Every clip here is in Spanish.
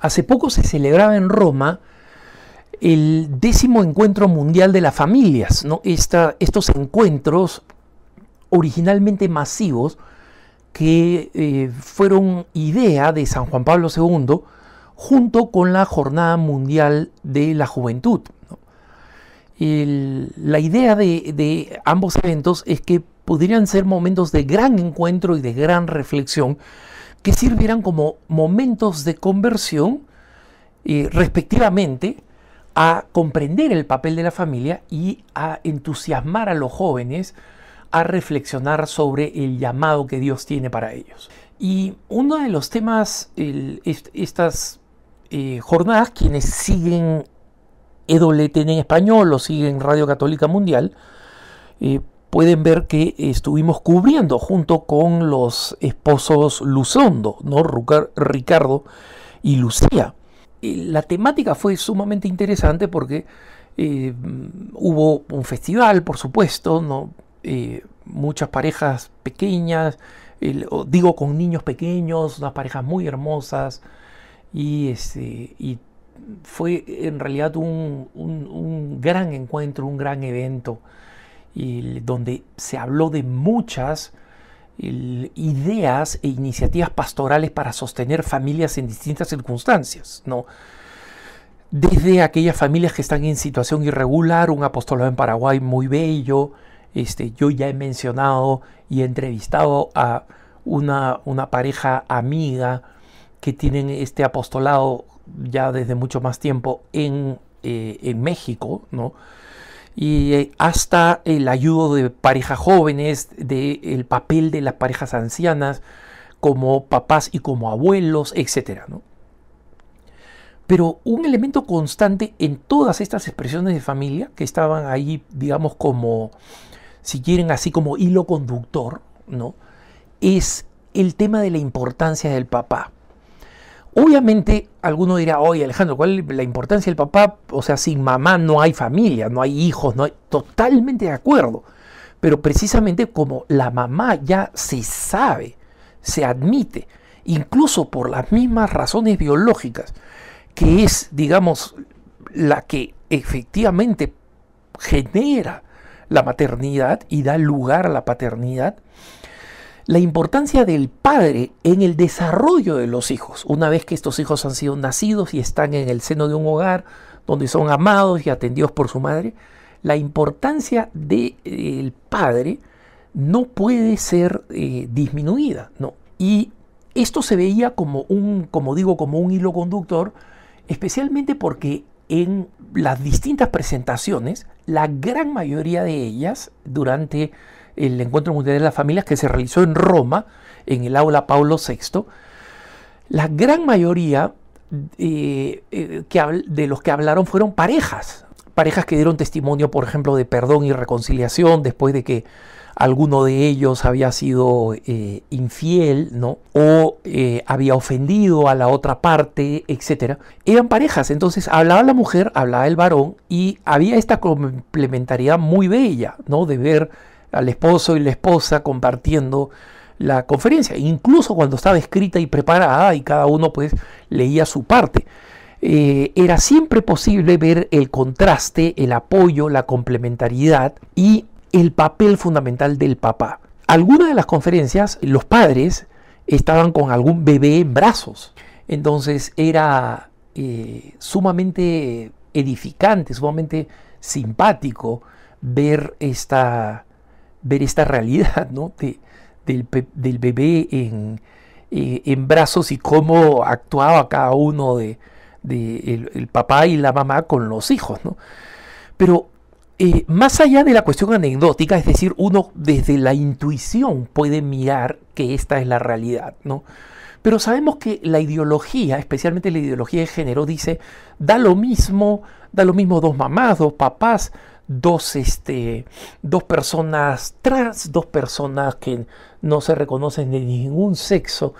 Hace poco se celebraba en Roma el 10º Encuentro Mundial de las Familias, ¿no? Estos encuentros originalmente masivos que fueron idea de San Juan Pablo II junto con la Jornada Mundial de la Juventud, ¿no? La idea de ambos eventos es que podrían ser momentos de gran encuentro y de gran reflexión que sirvieran como momentos de conversión respectivamente a comprender el papel de la familia y a entusiasmar a los jóvenes a reflexionar sobre el llamado que Dios tiene para ellos. Y uno de los temas, estas jornadas, quienes siguen EWTN en español o siguen Radio Católica Mundial, pueden ver que estuvimos cubriendo junto con los esposos Luzondo, ¿no? Ricardo y Lucía. La temática fue sumamente interesante porque hubo un festival, por supuesto, ¿no? Muchas parejas pequeñas, digo con niños pequeños, unas parejas muy hermosas, y fue en realidad un gran encuentro, un gran evento, donde se habló de muchas ideas e iniciativas pastorales para sostener familias en distintas circunstancias, ¿no? Desde aquellas familias que están en situación irregular, un apostolado en Paraguay muy bello. Yo ya he mencionado y he entrevistado a una pareja amiga que tienen este apostolado ya desde mucho más tiempo en México, ¿no? Y hasta el ayudo de parejas jóvenes, del papel de las parejas ancianas como papás y como abuelos, etcétera, ¿no? Pero un elemento constante en todas estas expresiones de familia que estaban ahí, digamos, como, si quieren, así como hilo conductor, ¿no? Es el tema de la importancia del papá. Obviamente, alguno dirá, oye Alejandro, ¿cuál es la importancia del papá? O sea, sin mamá no hay familia, no hay hijos, no hay... Totalmente de acuerdo. Pero precisamente como la mamá ya se sabe, se admite, incluso por las mismas razones biológicas, que es, digamos, la que efectivamente genera la maternidad y da lugar a la paternidad, la importancia del padre en el desarrollo de los hijos, una vez que estos hijos han sido nacidos y están en el seno de un hogar donde son amados y atendidos por su madre, la importancia del padre no puede ser disminuida, ¿no? Y esto se veía como como un hilo conductor, especialmente porque en las distintas presentaciones, la gran mayoría de ellas, durante el Encuentro Mundial de las Familias que se realizó en Roma, en el Aula Paulo VI, la gran mayoría de los que hablaron fueron parejas que dieron testimonio, por ejemplo, de perdón y reconciliación después de que alguno de ellos había sido infiel, ¿no? O había ofendido a la otra parte, etc. Eran parejas, entonces hablaba la mujer, hablaba el varón, y había esta complementariedad muy bella, ¿no? De ver al esposo y la esposa compartiendo la conferencia, incluso cuando estaba escrita y preparada y cada uno pues leía su parte. Era siempre posible ver el contraste, el apoyo, la complementariedad y el papel fundamental del papá. Algunas de las conferencias, los padres estaban con algún bebé en brazos, entonces era sumamente edificante, sumamente simpático ver esta realidad, ¿no? del bebé en brazos y cómo actuaba cada uno el papá y la mamá con los hijos, ¿no? Pero más allá de la cuestión anecdótica, es decir, uno desde la intuición puede mirar que esta es la realidad, ¿no? Pero sabemos que la ideología, especialmente la ideología de género, dice, da lo mismo dos mamás, dos papás, dos personas trans, dos personas que no se reconocen de ningún sexo.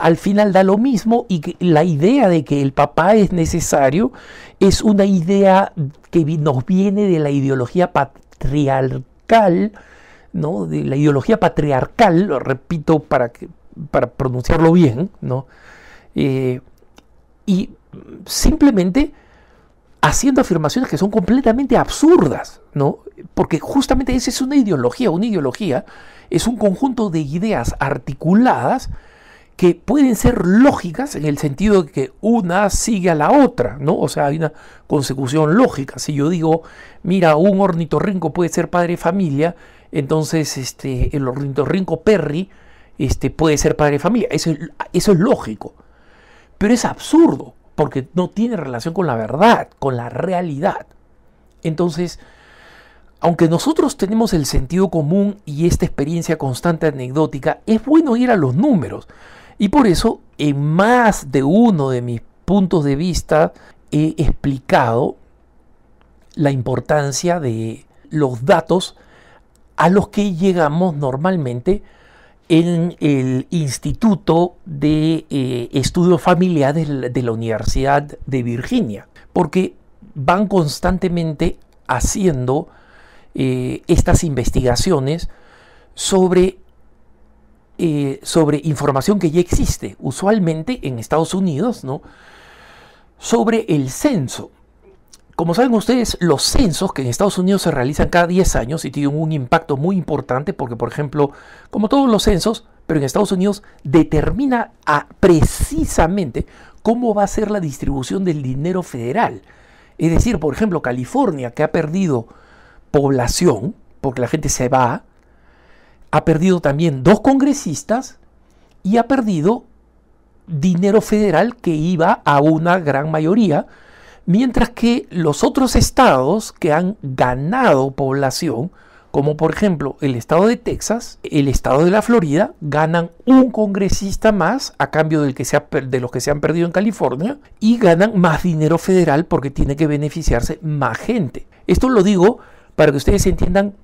Al final da lo mismo, y que la idea de que el papá es necesario es una idea que nos viene de la ideología patriarcal, ¿no? De la ideología patriarcal, lo repito para pronunciarlo bien, ¿no? y simplemente haciendo afirmaciones que son completamente absurdas, ¿no? Porque justamente esa es una ideología. Una ideología es un conjunto de ideas articuladas que pueden ser lógicas en el sentido de que una sigue a la otra, ¿no? O sea, hay una consecución lógica. Si yo digo, mira, un ornitorrinco puede ser padre de familia, entonces el ornitorrinco Perry puede ser padre de familia. Eso es lógico. Pero es absurdo, porque no tiene relación con la verdad, con la realidad. Entonces, aunque nosotros tenemos el sentido común y esta experiencia constante anecdótica, es bueno ir a los números. Y por eso, en más de uno de mis puntos de vista, he explicado la importancia de los datos a los que llegamos normalmente en el Instituto de Estudios Familiares de la Universidad de Virginia, porque van constantemente haciendo estas investigaciones sobre información que ya existe, usualmente en Estados Unidos, ¿no? Sobre el censo. Como saben ustedes, los censos que en Estados Unidos se realizan cada 10 años y tienen un impacto muy importante porque, por ejemplo, como todos los censos, pero en Estados Unidos determina precisamente cómo va a ser la distribución del dinero federal. Es decir, por ejemplo, California, que ha perdido población, porque la gente se va, ha perdido también 2 congresistas y ha perdido dinero federal que iba a una gran mayoría, mientras que los otros estados que han ganado población, como por ejemplo el estado de Texas, el estado de la Florida, ganan un congresista más a cambio de los que se han perdido en California y ganan más dinero federal porque tiene que beneficiarse más gente. Esto lo digo para que ustedes entiendan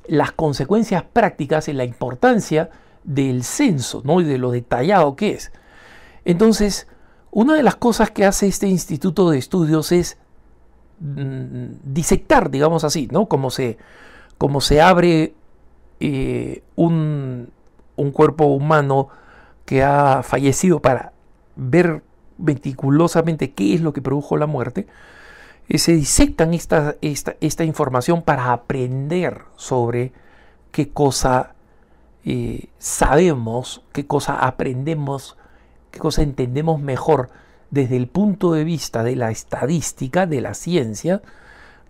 las consecuencias prácticas y la importancia del censo, ¿no? Y de lo detallado que es. Entonces, una de las cosas que hace este instituto de estudios es disectar, digamos así, ¿no? Como se abre un cuerpo humano que ha fallecido para ver meticulosamente qué es lo que produjo la muerte. Se disectan esta información para aprender sobre qué cosa sabemos, qué cosa aprendemos, qué cosa entendemos mejor desde el punto de vista de la estadística, de la ciencia,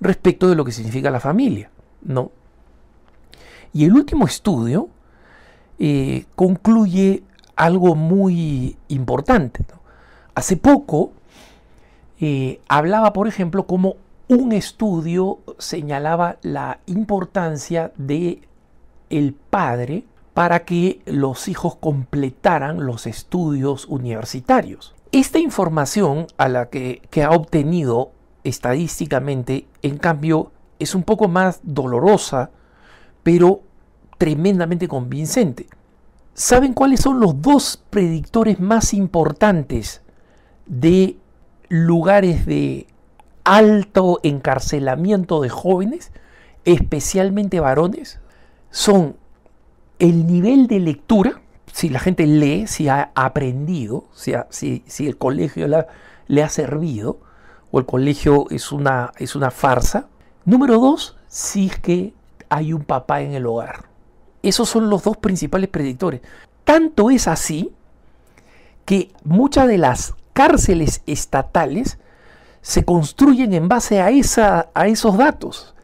respecto de lo que significa la familia, ¿no? Y el último estudio concluye algo muy importante, ¿no? Hace poco hablaba, por ejemplo, como un estudio señalaba la importancia de el padre para que los hijos completaran los estudios universitarios. Esta información que ha obtenido estadísticamente, en cambio, es un poco más dolorosa, pero tremendamente convincente. ¿Saben cuáles son los 2 predictores más importantes de lugares de alto encarcelamiento de jóvenes, especialmente varones? Son el nivel de lectura, si la gente lee, si ha aprendido, si el colegio le ha servido, o el colegio es una farsa. Número 2, si es que hay un papá en el hogar. Esos son los 2 principales predictores. Tanto es así que muchas de las cárceles estatales se construyen en base a esos datos,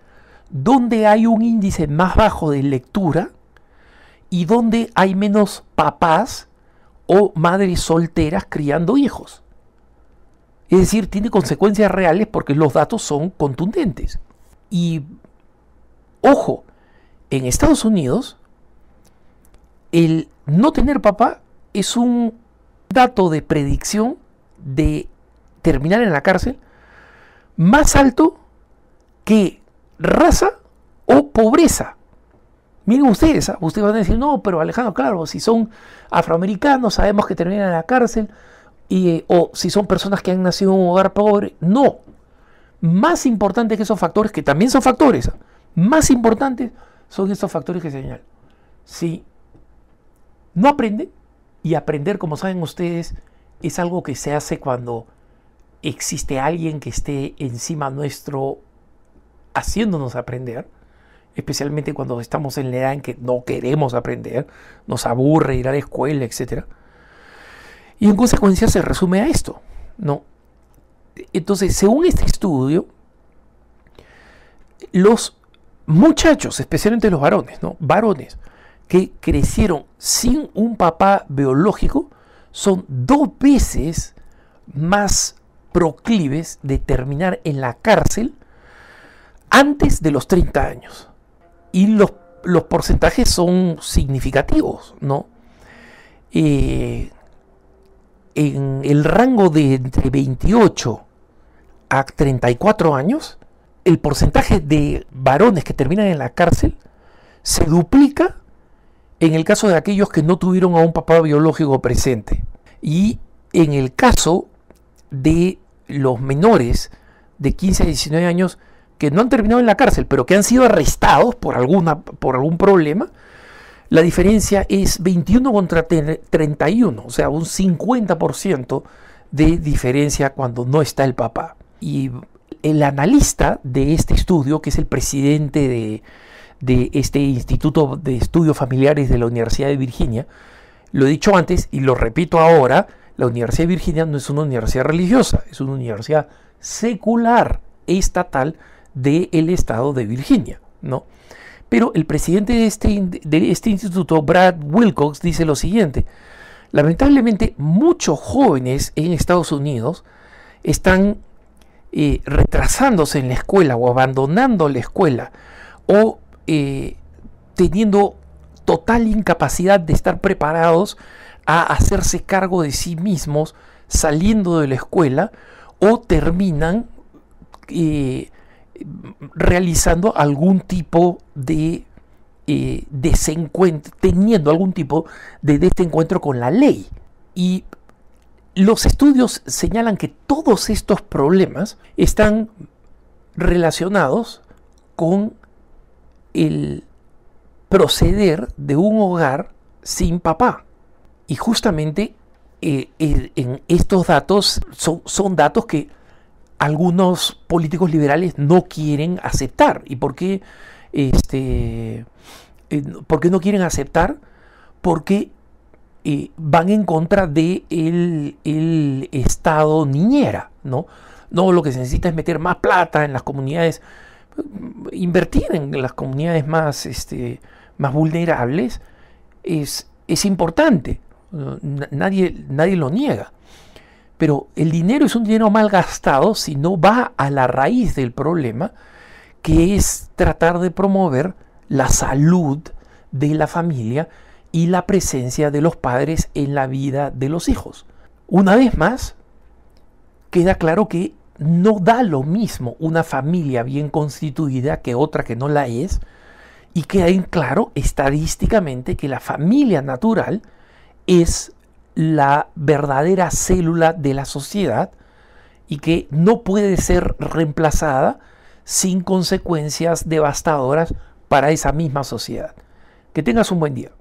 donde hay un índice más bajo de lectura y donde hay menos papás o madres solteras criando hijos. Es decir, tiene consecuencias reales porque los datos son contundentes. Y, ojo, en Estados Unidos, el no tener papá es un dato de predicción de terminar en la cárcel más alto que raza o pobreza. Miren ustedes van a decir, no, pero Alejandro, claro, si son afroamericanos sabemos que terminan en la cárcel, o si son personas que han nacido en un hogar pobre. No, más importante que esos factores, que también son factores, más importantes son estos factores que señalo. Si no aprenden, y aprender, como saben ustedes, es algo que se hace cuando existe alguien que esté encima nuestro haciéndonos aprender, especialmente cuando estamos en la edad en que no queremos aprender, nos aburre ir a la escuela, etc. Y en consecuencia se resume a esto, ¿no? Entonces, según este estudio, los muchachos, especialmente los varones, ¿no? Varones que crecieron sin un papá biológico son 2 veces más proclives de terminar en la cárcel antes de los 30 años. Y los porcentajes son significativos, ¿no? En el rango de entre 28 a 34 años, el porcentaje de varones que terminan en la cárcel se duplica en el caso de aquellos que no tuvieron a un papá biológico presente. Y en el caso de los menores de 15 a 19 años que no han terminado en la cárcel, pero que han sido arrestados por algún problema, la diferencia es 21 contra 31, o sea, un 50% de diferencia cuando no está el papá. Y el analista de este estudio, que es el presidente de este Instituto de Estudios Familiares de la Universidad de Virginia, lo he dicho antes y lo repito ahora, la Universidad de Virginia no es una universidad religiosa, es una universidad secular, estatal, del estado de Virginia, ¿no? Pero el presidente de este instituto, Brad Wilcox, dice lo siguiente: lamentablemente muchos jóvenes en Estados Unidos están retrasándose en la escuela o abandonando la escuela o teniendo total incapacidad de estar preparados a hacerse cargo de sí mismos saliendo de la escuela, o terminan realizando algún tipo de desencuentro, teniendo algún tipo de desencuentro con la ley. Y los estudios señalan que todos estos problemas están relacionados con el proceder de un hogar sin papá. Y justamente en estos datos son datos que algunos políticos liberales no quieren aceptar. ¿Y por qué no quieren aceptar? Porque van en contra de el Estado niñera, ¿no? No, lo que se necesita es meter más plata en las comunidades, invertir en las comunidades más vulnerables es importante. Nadie lo niega. Pero el dinero es un dinero mal gastado si no va a la raíz del problema, que es tratar de promover la salud de la familia y la presencia de los padres en la vida de los hijos. Una vez más, queda claro que no da lo mismo una familia bien constituida que otra que no la es, y queda en claro estadísticamente que la familia natural es la verdadera célula de la sociedad y que no puede ser reemplazada sin consecuencias devastadoras para esa misma sociedad. Que tengas un buen día.